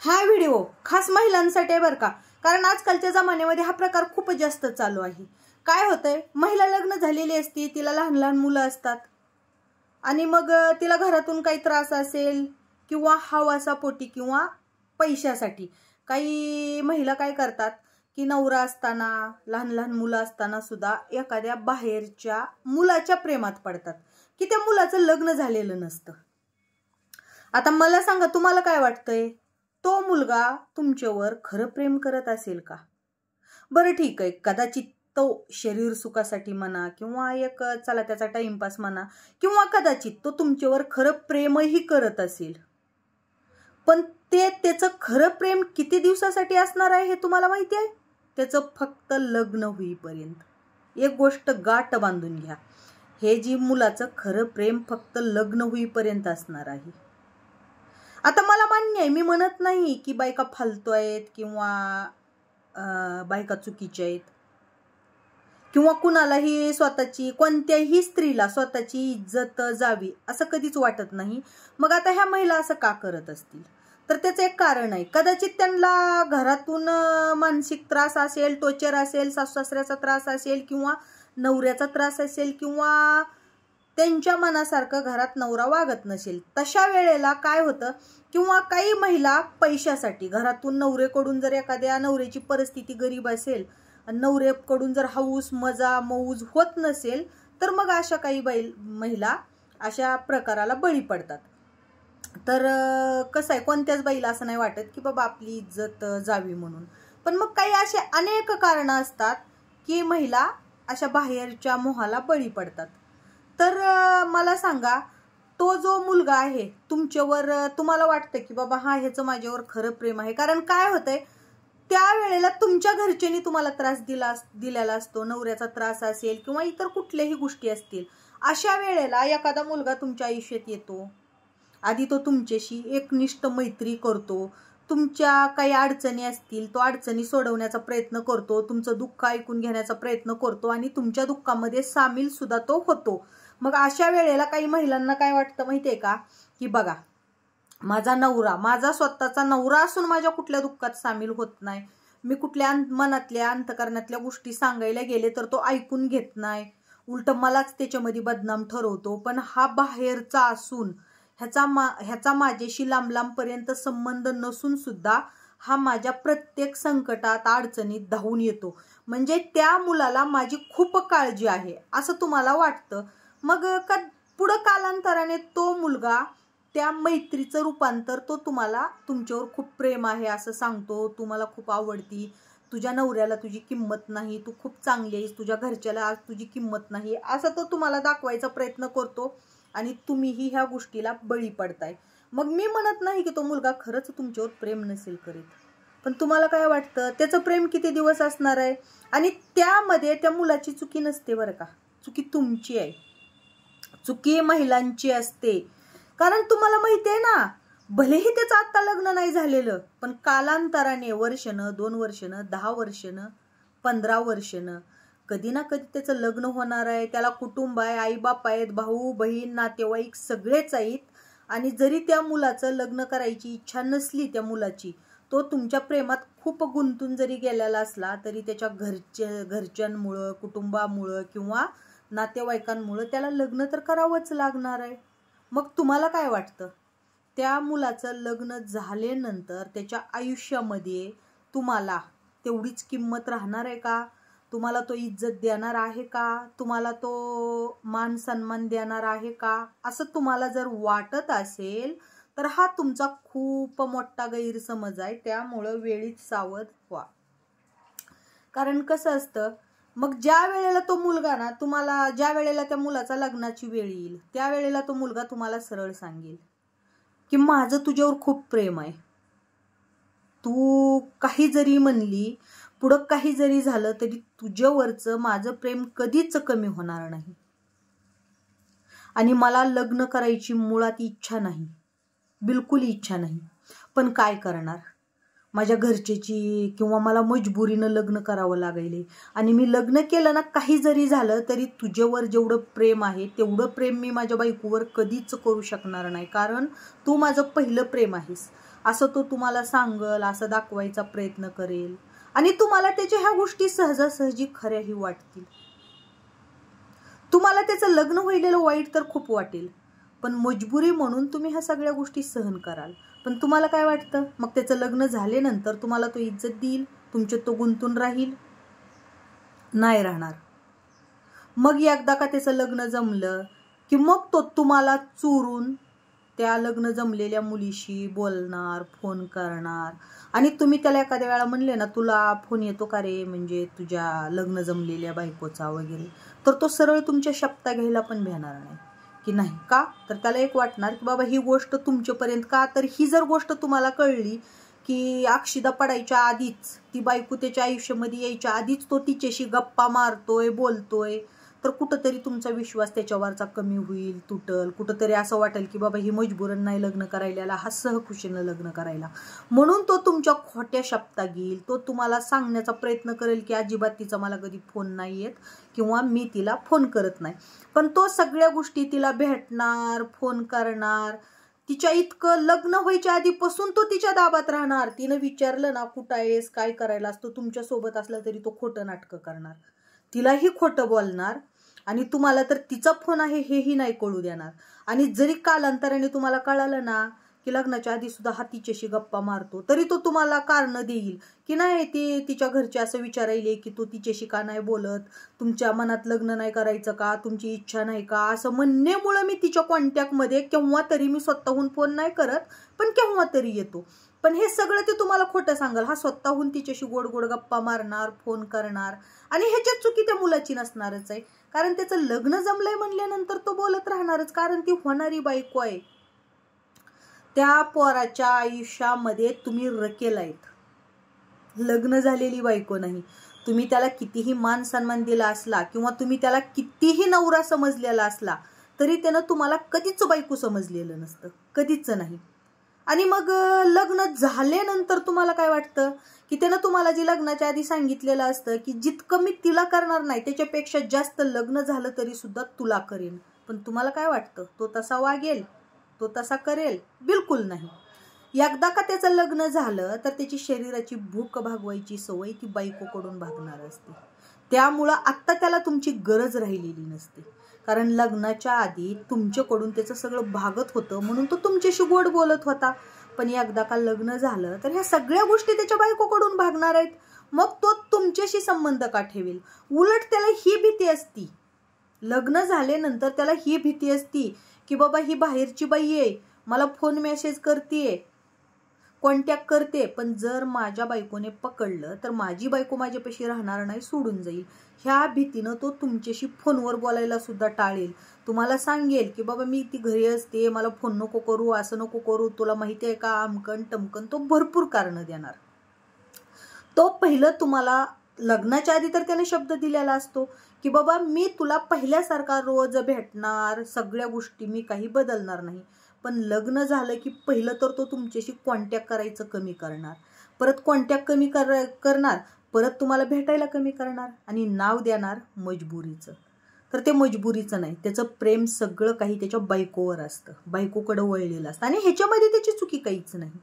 हा व्हिडिओ खास महिलांसाठी आहे बरं का, कारण आजकालच्या जमान्यामध्ये हा प्रकार खूप जास्त चालू आहे। काय होतंय, महिला लग्न झालेली असती, तिला लहान लहान मुलं असतात आणि मग तिला घरातून काही त्रास असेल किंवा हवासापोटी किंवा पैशासाठी काही महिला काय करतात की नवरा असताना लहान लहान मुलं असताना सुद्धा एखाद्या बाहेरच्या मुलाच्या प्रेमात पडतात की त्या मुलाचं लग्न झालेलं नसतं। आता मला सांगा, तुम्हाला काय वाटतंय, तो मुलगा तुमच्यावर खरं प्रेम करत असेल का? बरं ठीक आहे, कदाचित तो शरीर सुखासाठी म्हणा किंवा एक चला त्याचा टाइमपास म्हणा, किंवा कदाचित तो तुमच्यावर खरं प्रेमही करत असेल, पण त्याचं खरं प्रेम किती दिवसासाठी असणार आहे हे तुम्हाला माहिती आहे? त्याचं फक्त लग्न होईपर्यंत। एक गोष्ट गाठ बांधून घ्या, हे जी मुलाचं खरं प्रेम फक्त लग्न होईपर्यंत असणार आहे। आता मला मान्य आहे, मी म्हणत नाही की बायका फालतू आहेत किंवा बायका चुकीच्या आहेत किंवा कुणालाही स्वतःची, कोणत्याही स्त्रीला स्वतःची इज्जत जावी असं कधीच वाटत नाही। मग आता ह्या महिला असं का करत असतील, तर त्याचं एक कारण आहे। कदाचित त्यांना घरातून मानसिक त्रास असेल, टॉर्चर असेल, सासू सासऱ्याचा त्रास असेल किंवा नवऱ्याचा त्रास असेल किंवा त्यांच्या मनासारखं घरात नवरा वागत नसेल। तशा वेळेला काय होतं, किंवा काही महिला पैशासाठी घरातून नवरेकडून जर एखाद्या नवऱ्याची परिस्थिती गरीब असेल, नवऱ्याकडून जर हौस मजा मौज होत नसेल, तर मग अशा काही महिला अशा प्रकाराला बळी पडतात। तर कसं आहे, कोणत्याच बाईला असं नाही वाटत की बाबा आपली इज्जत जावी म्हणून, पण मग काही असे अनेक कारणं असतात की महिला अशा बाहेरच्या मोहाला बळी पडतात। तर मला सांगा, तो जो मुलगा आहे तुमच्यावर, तुम्हाला वाटतं की बाबा हा ह्याचं माझ्यावर खरं प्रेम आहे? कारण काय होतंय, त्यावेळेला तुमच्या घरच्यांनी तुम्हाला त्रास दिलेला असतो, नवऱ्याचा त्रास असेल किंवा इतर कुठल्याही गोष्टी असतील। अशा वेळेला एखादा मुलगा तुमच्या आयुष्यात येतो, आधी तो तुमच्याशी एकनिष्ठ मैत्री करतो, तुमच्या काही अडचणी असतील तो अडचणी सोडवण्याचा प्रयत्न करतो, तुमचं दुःख ऐकून घेण्याचा प्रयत्न करतो आणि तुमच्या दुःखामध्ये सामील सुद्धा तो होतो। मग अशा वेळेला काही महिलांना काय वाटतं माहितीये का, की बघा माझा नवरा, माझा स्वतःचा नवरा असून माझ्या कुठल्या दुःखात सामील होत नाही, मी कुठल्या मनातल्या अंतकरणातल्या गोष्टी सांगायला गेले तर तो ऐकून घेत नाही, उलट मलाच त्याच्यामध्ये बदनाम ठरवतो। पण हा बाहेरचा असून ह्याचा माझ्याशी लांब लांबपर्यंत संबंध नसून सुद्धा हा माझ्या प्रत्येक संकटात अडचणीत धावून येतो, म्हणजे त्या मुलाला माझी खूप काळजी आहे असं तुम्हाला वाटतं। मग पुढं कालांतराने तो मुलगा त्या मैत्रीचं रूपांतर तो तुमच्यावर खूप प्रेम आहे असं सांगतो, तुम्हाला खूप आवडती, तुझ्या नवऱ्याला तुझी किंमत नाही, तू खूप चांगली आहेस, तुझ्या घरच्याला आज तुझी किंमत नाही असं तो तुम्हाला दाखवायचा प्रयत्न करतो आणि तुम्हीही ह्या गोष्टीला बळी पडताय। मग मी म्हणत नाही की तो मुलगा खरंच तुमच्यावर प्रेम नसेल करीत, पण तुम्हाला काय वाटतं त्याचं प्रेम किती दिवस असणार आहे? आणि त्यामध्ये त्या मुलाची चुकी नसते बरं का, चुकी तुमची आहे, चुकी महिलांची असते। कारण तुम्हाला माहिती आहे ना, भलेही त्याचं आता लग्न नाही झालेलं, पण कालांतराने वर्षनं, 2 वर्षनं, 10 वर्षनं, 15 वर्षनं कधी ना कधी त्याचं लग्न होणार आहे। त्याला कुटुंब आहे, आई बाप आहेत, भाऊ बहीण नातेवाईक सगळेच आहेत, आणि जरी त्या मुलाचं लग्न करायची इच्छा नसली त्या मुलाची, तो तुमच्या प्रेमात खूप गुंतून जरी गेलेला असला तरी त्याच्या घरच्यांमुळं, कुटुंबामुळं किंवा नातेवाईकांमुळं त्याला लग्न तर करावंच लागणार आहे। मग तुम्हाला काय वाटतं, त्या मुलाचं लग्न झाल्यानंतर त्याच्या आयुष्यामध्ये तुम्हाला तेवढीच किंमत राहणार आहे का? तुम्हाला तो इज्जत देणार आहे का? तुम्हाला तो मान सन्मान देणार आहे का? असं तुम्हाला जर वाटत असेल तर हा तुमचा खूप मोठा गैरसमज आहे। त्यामुळं वेळीच सावध व्हा। कारण कसं असतं, मग ज्या वेळेला तो मुलगा ना तुम्हाला, ज्या वेळेला त्या मुलाचा लग्नाची वेळ येईल त्यावेळेला तो मुलगा तुम्हाला सरळ सांगेल की माझं तुझ्यावर खूप प्रेम आहे, तू काही जरी म्हणली, पुढं काही जरी झालं तरी तुझ्यावरचं माझं प्रेम कधीच कमी होणार नाही, आणि मला लग्न करायची मुळात इच्छा नाही, बिलकुल इच्छा नाही, पण काय करणार, माझ्या घरच्याची किंवा मला मजबुरीनं लग्न करावं लागेल, आणि मी लग्न केलं ना काही जरी झालं तरी तुझ्यावर जेवढं प्रेम आहे तेवढं प्रेम मी माझ्या बायकोवर कधीच करू शकणार नाही, कारण तू माझं पहिलं प्रेम आहेस। असं तो तुम्हाला सांगल, असं दाखवायचा प्रयत्न करेल आणि तुम्हाला त्याच्या ह्या गोष्टी सहजासहजी खऱ्याही वाटतील. तुम्हाला त्याचं लग्न व्हायलेलं वाईट तर खूप वाटेल, पण मजबुरी म्हणून तुम्ही ह्या सगळ्या गोष्टी सहन कराल. पण तुम्हाला काय वाटतं, मग त्याचं लग्न झाल्यानंतर तुम्हाला तो इज्जत देईल, तुमच्यात तो गुंतून राहील? नाही राहणार. मग एकदा का त्याचं लग्न जमलं की मग तो तुम्हाला चोरून त्या लग्न जमलेल्या मुलीशी बोलणार, फोन करणार आणि तुम्ही त्याला एखाद्या वेळा म्हणले ना, तुला फोन येतो का रे, म्हणजे तुझ्या लग्न जमलेल्या बायकोचा वगैरे, तर तो सरळ तुमच्या शब्दा घ्यायला पण भेटणार नाही की नाही. का तर त्याला एक वाटणार की बाबा ही गोष्ट तुमच्यापर्यंत, का तर ही जर गोष्ट तुम्हाला कळली की अक्षिदा पडायच्या आधीच, ती बायको त्याच्या आयुष्यामध्ये यायच्या आधीच तो तिच्याशी गप्पा मारतोय, बोलतोय, तर कुठंतरी तुमचा विश्वास त्याच्यावरचा कमी होईल, तुटल. कुठंतरी असं वाटेल की बाबा ही मजबुरन नाही लग्न करायला, हा सहखुशीनं लग्न करायला. म्हणून तो तुमच्या खोट्या शब्दा घेईल. तो तुम्हाला सांगण्याचा प्रयत्न करेल की अजिबात तिचा मला कधी फोन नाही येत किंवा मी तिला फोन करत नाही. पण तो सगळ्या गोष्टी तिला भेटणार, फोन करणार, तिच्या इतकं लग्न व्हायच्या आधीपासून तो तिच्या दाबात राहणार. तिनं विचारलं ना कुठं आहेस, काय करायला असतो, तुमच्या सोबत असला तरी तो खोटं नाटकं करणार, तिलाही खोटं बोलणार आणि तुम्हाला तर तिचा फोन आहे हेही नाही कळू देणार. आणि जरी कालांतराने तुम्हाला कळालं ना की लग्नाच्या आधी सुद्धा हा तिच्याशी गप्पा मारतो, तरी तो तुम्हाला कारण देईल की नाही, ती तिच्या घरचे असं विचारायले की तू तिच्याशी का नाही बोलत, तुमच्या मनात लग्न नाही करायचं का, तुमची इच्छा नाही का, असं म्हणण्यामुळं मी तिच्या कॉन्टॅक्टमध्ये केव्हा तरी, मी स्वतःहून फोन नाही करत पण केव्हा तरी येतो. पण हे सगळं ते तुम्हाला खोटं सांगाल. हा स्वतःहून तिच्याशी गोड गोड गप्पा मारणार, फोन करणार आणि ह्याच्यात चुकी त्या मुलाची नसणारच आहे, कारण त्याचं लग्न जमलंय म्हणल्यानंतर तो बोलत राहणारच, कारण ती होणारी बायको आहे. त्या पोराच्या आयुष्यामध्ये तुम्ही रकेलायत, लग्न झालेली बायको नाही. तुम्ही त्याला कितीही मान सन्मान दिला असला किंवा तुम्ही त्याला कितीही नवरा समजलेला असला तरी त्यानं तुम्हाला कधीच बायको समजलेलं नसतं, कधीच नाही. आणि मग लग्न झाल्यानंतर तुम्हाला काय वाटतं की त्यानं तुम्हाला जे लग्नाच्या आधी सांगितलेलं असतं की जितकं मी तिला करणार नाही त्याच्यापेक्षा जास्त लग्न झालं तरी सुद्धा तुला करेन. पण तुम्हाला काय वाटतं, तो तसा वागेल, तो तसा करेल? बिलकुल नाही. एकदा का त्याचं लग्न झालं तर त्याची शरीराची भूक भागवायची सवय ती बायकोकडून भागणार असते. त्यामुळं आत्ता त्याला तुमची गरज राहिलेली नसते, कारण लग्नाच्या आधी तुमच्याकडून त्याचं सगळं भागत होतं म्हणून तो तुमच्याशी गोड बोलत होता. पण एकदा का लग्न झालं तर ह्या सगळ्या गोष्टी त्याच्या बायकोकडून भागणार आहेत. मग तो तुमच्याशी संबंध का ठेवेल? उलट त्याला ही भीती असती, लग्न झाल्यानंतर त्याला ही भीती असती की बाबा ही बाहेरची बाई आहे, मला फोन मेसेज करते, कॉन्टॅक्ट करते, पण जर माझ्या बायकोने पकडलं तर माझी बायको माझ्यापाशी राहणार नाही, सोडून जाईल. ह्या भीतीनं तो तुमच्याशी फोनवर बोलायला सुद्धा टाळेल. तुम्हाला सांगेल की बाबा मी ती घरी असते, मला फोन नको करू, असं नको करू, तुला माहिती आहे का, आमकन टमकन. तो भरपूर कारणं देणार. तो पहिलं तुम्हाला लग्नाच्या आधी तर त्याने शब्द दिलेला असतो की बाबा मी तुला पहिल्यासारखा रोज भेटणार, सगळ्या गोष्टी मी काही बदलणार नाही. पण लग्न झालं की पहिलं तर तो तुमच्याशी कॉन्टॅक्ट करायचं कमी करणार, परत कॉन्टॅक्ट कमी करणार, परत तुम्हाला भेटायला कमी करणार आणि नाव देणार मजबुरीचं. तर ते मजबुरीचं नाही, त्याचं प्रेम सगळं काही त्याच्या बायकोवर असतं, बायकोकडं वळलेलं असतं आणि ह्याच्यामध्ये त्याची चुकी काहीच नाही,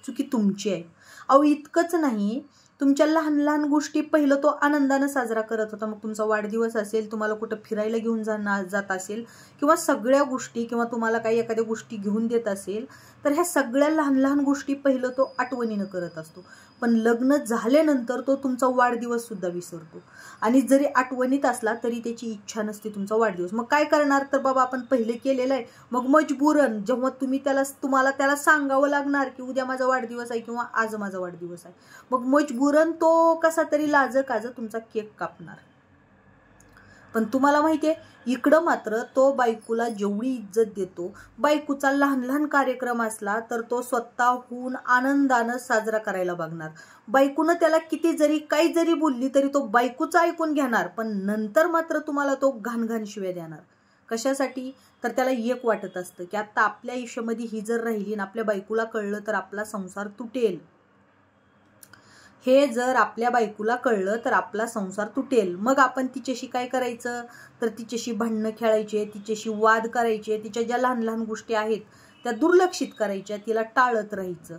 चुकी तुमची आहे. अहो इतकंच नाही, तुमच्या लहान लहान गोष्टी पहिलं तो आनंदानं साजरा करत होता. मग तुमचा वाढदिवस असेल, तुम्हाला कुठं फिरायला घेऊन जात असेल किंवा सगळ्या गोष्टी, किंवा तुम्हाला काही एखाद्या गोष्टी घेऊन देत असेल, तर ह्या सगळ्या लहान लहान गोष्टी पहिलं तो आठवणीनं करत असतो. पण लग्न झाल्यानंतर तो तुमचा वाढदिवस सुद्धा विसरतो आणि जरी आठवणीत असला तरी त्याची इच्छा नसते तुमचा वाढदिवस. मग काय करणार, तर बाबा आपण पहिले केलेलं आहे, मग मजबुरन जेव्हा तुम्हाला त्याला सांगावं लागणार की उद्या माझा वाढदिवस आहे किंवा आज माझा वाढदिवस आहे, मग मजबुरन तो कसा तरी लाजकाज तुमचा केक कापणार. पण तुम्हाला माहिती आहे, इकडं मात्र तो बायकोला जेवढी इज्जत देतो, बायकोचा लहान लहान कार्यक्रम असला तर तो स्वतःहून आनंदानं साजरा करायला बघणार. बायकोनं त्याला किती जरी काही जरी बोलली तरी तो बायकोचं ऐकून घेणार, पण नंतर मात्र तुम्हाला तो घाण शिव्या देणार. कशासाठी, तर त्याला एक वाटत असतं की आता आपल्या आयुष्यामध्ये ही जर राहिली आणि आपल्या बायकोला कळलं तर आपला संसार तुटेल. हे जर आपल्या बायकोला कळलं तर आपला संसार तुटेल. मग आपण तिच्याशी काय करायचं, तर तिच्याशी भांडणं खेळायचे, तिच्याशी वाद करायचे, तिच्या ज्या लहान लहान गोष्टी आहेत त्या दुर्लक्षित करायच्या, तिला टाळत राहायचं.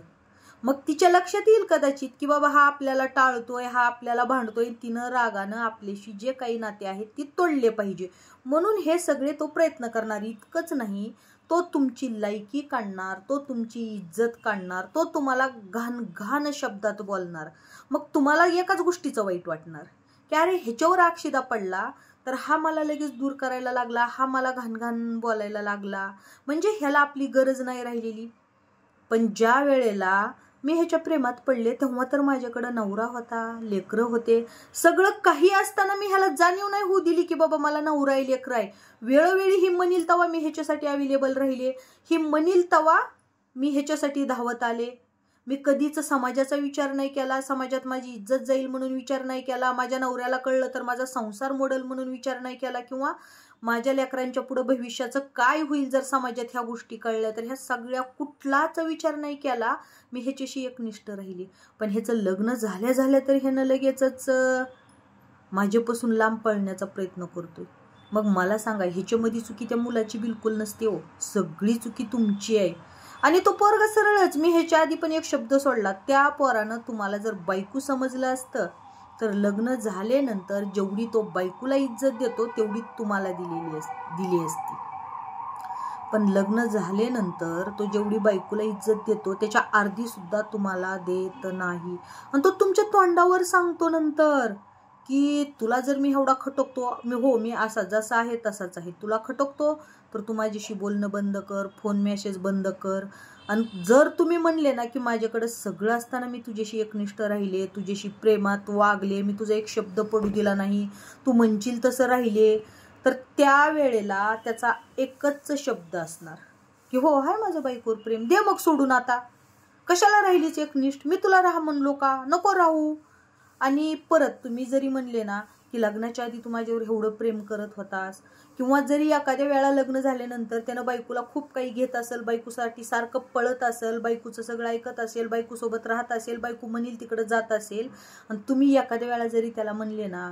मग तिच्या लक्षात येईल कदाचित की बाबा हा आपल्याला टाळतोय, हा आपल्याला भांडतोय, तिनं रागानं आपल्याशी जे काही नाते आहेत ती तोडले पाहिजे, म्हणून हे सगळे तो प्रयत्न करणार. इतकंच नाही, तो तुमची लायकी काढणार, तो तुमची इज्जत काढणार, तो तुम्हाला घाण घाण शब्दात बोलणार. मग तुम्हाला एकाच गोष्टीचं वाईट वाटणार की अरे ह्याच्यावर अक्षिदा पडला तर हा मला लगेच दूर करायला लागला, हा मला घाण घाण बोलायला लागला, म्हणजे ह्याला आपली गरज नाही राहिलेली. पण ज्या वेळेला मी ह्याच्या प्रेमात पडले तेव्हा तर माझ्याकडं नवरा होता, लेकरं होते, सगळं काही असताना मी ह्याला जाणीव नाही होऊ दिली की बाबा मला नवरा आहे, लेकरं आहे. वेळोवेळी ही म्हणील तवा मी ह्याच्यासाठी अवेलेबल राहिले, ही म्हणील तवा मी ह्याच्यासाठी धावत आले. मी कधीच समाजाचा विचार नाही केला, समाजात माझी इज्जत जाईल म्हणून विचार नाही केला, माझ्या नवऱ्याला कळलं तर माझा संसार मोडल म्हणून विचार नाही केला, किंवा माझ्या लेकरांच्या पुढे भविष्याचं काय होईल जर समाजात ह्या गोष्टी कळल्या तर, ह्या सगळ्या कुठलाच विचार नाही केला. मी ह्याच्याशी एकनिष्ठ राहिली. पण ह्याचं लग्न झाल्या झाल्या तर ह्यानं लगेचच माझ्यापासून लांब पळण्याचा प्रयत्न करतोय. मग मला सांगा, ह्याच्यामध्ये चुकी त्या मुलाची बिलकुल नसते हो, सगळी चुकी तुमची आहे. आणि तो पोरगा सरळच, मी ह्याच्या आधी पण एक शब्द सोडला, त्या पोरानं तुम्हाला जर बायको समजलं असतं तर लग्न झाल्यानंतर जेवढी तो बायकोला इज्जत देतो तेवढी तुम्हाला दिली असती. पण लग्न झाल्यानंतर तो जेवढी बायकोला इज्जत देतो त्याच्या अर्धी सुद्धा तुम्हाला देत नाही. आणि तो तुमच्या तोंडावर सांगतो नंतर की तुला जर मी एवढा खटकतो, मी असा जसा आहे तसाच आहे, तुला खटकतो तर तू माझ्याशी बोलणं बंद कर, फोन मेसेज बंद कर. आणि जर तुम्ही म्हणले ना की माझ्याकडे सगळं असताना मी तुझ्याशी एकनिष्ठ राहिले, तुझ्याशी प्रेमात वागले, मी तुझा एक शब्द पडू दिला नाही, तू म्हणशील तसं राहिले, तर त्या वेळेला त्याचा एकच शब्द असणार की हो हाय माझं बायकोवर प्रेम, दे मग सोडून, आता कशाला राहिलीच एकनिष्ठ, मी तुला राहा म्हणलो का, नको राहू. आणि परत तुम्ही जरी म्हणले ना की लग्नाच्या आधी तू माझ्यावर एवढं प्रेम करत होतास, किंवा जरी एखाद्या वेळा लग्न झाल्यानंतर त्यानं बायकोला खूप काही घेत असेल, बायकोसाठी सारखं पळत असेल, बायकोचं सगळं ऐकत असेल, बायकोसोबत राहत असेल, बायको म्हणील तिकडं जात असेल, आणि तुम्ही एखाद्या वेळा जरी त्याला म्हणले ना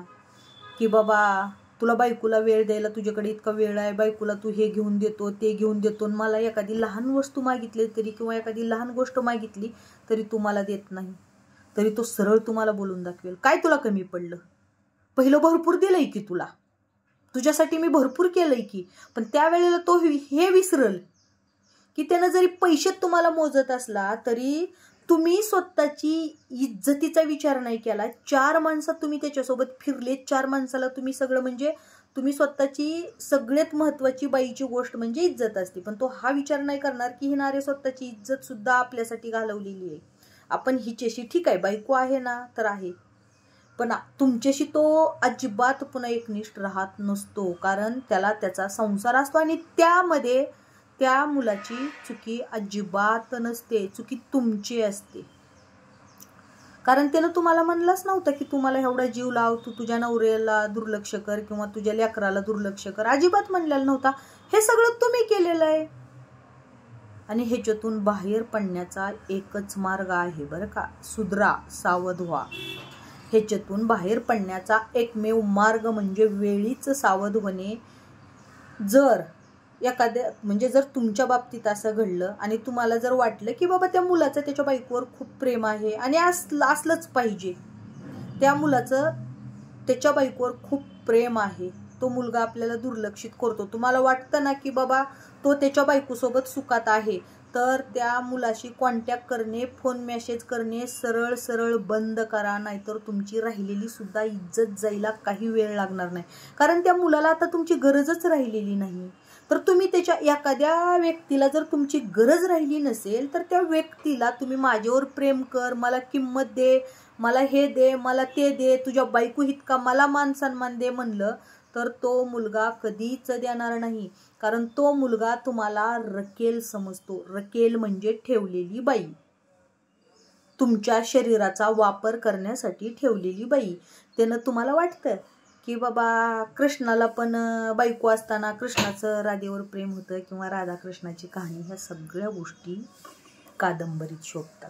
की बाबा तुला बायकोला वेळ द्यायला तुझ्याकडे इतका वेळ आहे, बायकोला तू हे घेऊन देतो ते घेऊन देतो, मला एखादी लहान वस्तू मागितली तरी किंवा एखादी लहान गोष्ट मागितली तरी तू मला देत नाही, तरी तो सरळ तुम्हाला बोलून दाखवेल काय तुला कमी पडलं, पहिलं भरपूर दिलंय की तुला, तुझ्यासाठी मी भरपूर केलंय की. पण त्यावेळेला तो हे विसरल की त्यानं जरी पैशात तुम्हाला मोजत असला तरी तुम्ही स्वतःची इज्जतीचा विचार नाही केला. 4 माणसात तुम्ही त्याच्यासोबत फिरले, 4 माणसाला तुम्ही सगळं, म्हणजे तुम्ही स्वतःची सगळ्यात महत्वाची बाईची गोष्ट म्हणजे इज्जत असते, पण तो हा विचार नाही करणार की हिनारे स्वतःची इज्जत सुद्धा आपल्यासाठी घालवलेली आहे. आपण हिच्याशी ठीक आहे बायको आहे ना तर आहे, पण तुमच्याशी तो अजिबात पुन्हा एकनिष्ठ राहत नसतो, कारण त्याला त्याचा संसार असतो. आणि त्यामध्ये त्या मुलाची चुकी अजिबात नसते, चुकी तुमची असते. कारण त्यानं तुम्हाला म्हणलंच नव्हतं की तुम्हाला एवढा जीव लाव, तू तुझ्या नवऱ्याला दुर्लक्ष कर किंवा तुझ्या लेकराला दुर्लक्ष कर, अजिबात म्हणलेला नव्हता. हे सगळं तुम्ही केलेलं आहे. आणि ह्याच्यातून बाहेर पडण्याचा एकच मार्ग आहे बरं का, सुधरा, सावध व्हा. ह्याच्यातून बाहेर पडण्याचा एकमेव मार्ग म्हणजे वेळीच सावध होणे. जर एखाद्या, म्हणजे जर तुमच्या बाबतीत असं घडलं आणि तुम्हाला जर वाटलं की बाबा त्या मुलाचं त्याच्या बायकोवर खूप प्रेम आहे आणि असलंच पाहिजे, त्या मुलाचं त्याच्या बायकोवर खूप प्रेम आहे, तो मुलगा आपल्याला दुर्लक्षित करतो, तुम्हाला वाटतं ना की बाबा तो त्याच्या बायकोसोबत सुखात आहे, तर त्या मुलाशी कॉन्टॅक्ट करणे, फोन मेसेज करणे सरळ सरळ बंद करा, नाहीतर तुमची राहिलेली सुद्धा इज्जत जायला काही वेळ लागणार नाही. कारण त्या मुलाला आता तुमची गरजच राहिलेली नाही. तर तुम्ही त्याच्या एखाद्या व्यक्तीला जर तुमची गरज राहिली नसेल तर त्या व्यक्तीला तुम्ही माझ्यावर प्रेम कर, मला किंमत दे, मला हे दे, मला ते दे, तुझ्या बायको इतका मला मान सन्मान दे म्हणलं तर तो मुलगा कधीच देणार नाही. कारण तो मुलगा तुम्हाला रकेल समजतो. रकेल म्हणजे ठेवलेली बाई, तुमच्या शरीराचा वापर करण्यासाठी ठेवलेली बाई. त्यानं तुम्हाला वाटतं की बाबा कृष्णाला पण बायको असताना कृष्णाचं राधेवर प्रेम होतं किंवा राधा कृष्णाची कहाणी, ह्या सगळ्या गोष्टी कादंबरीत शोभतात.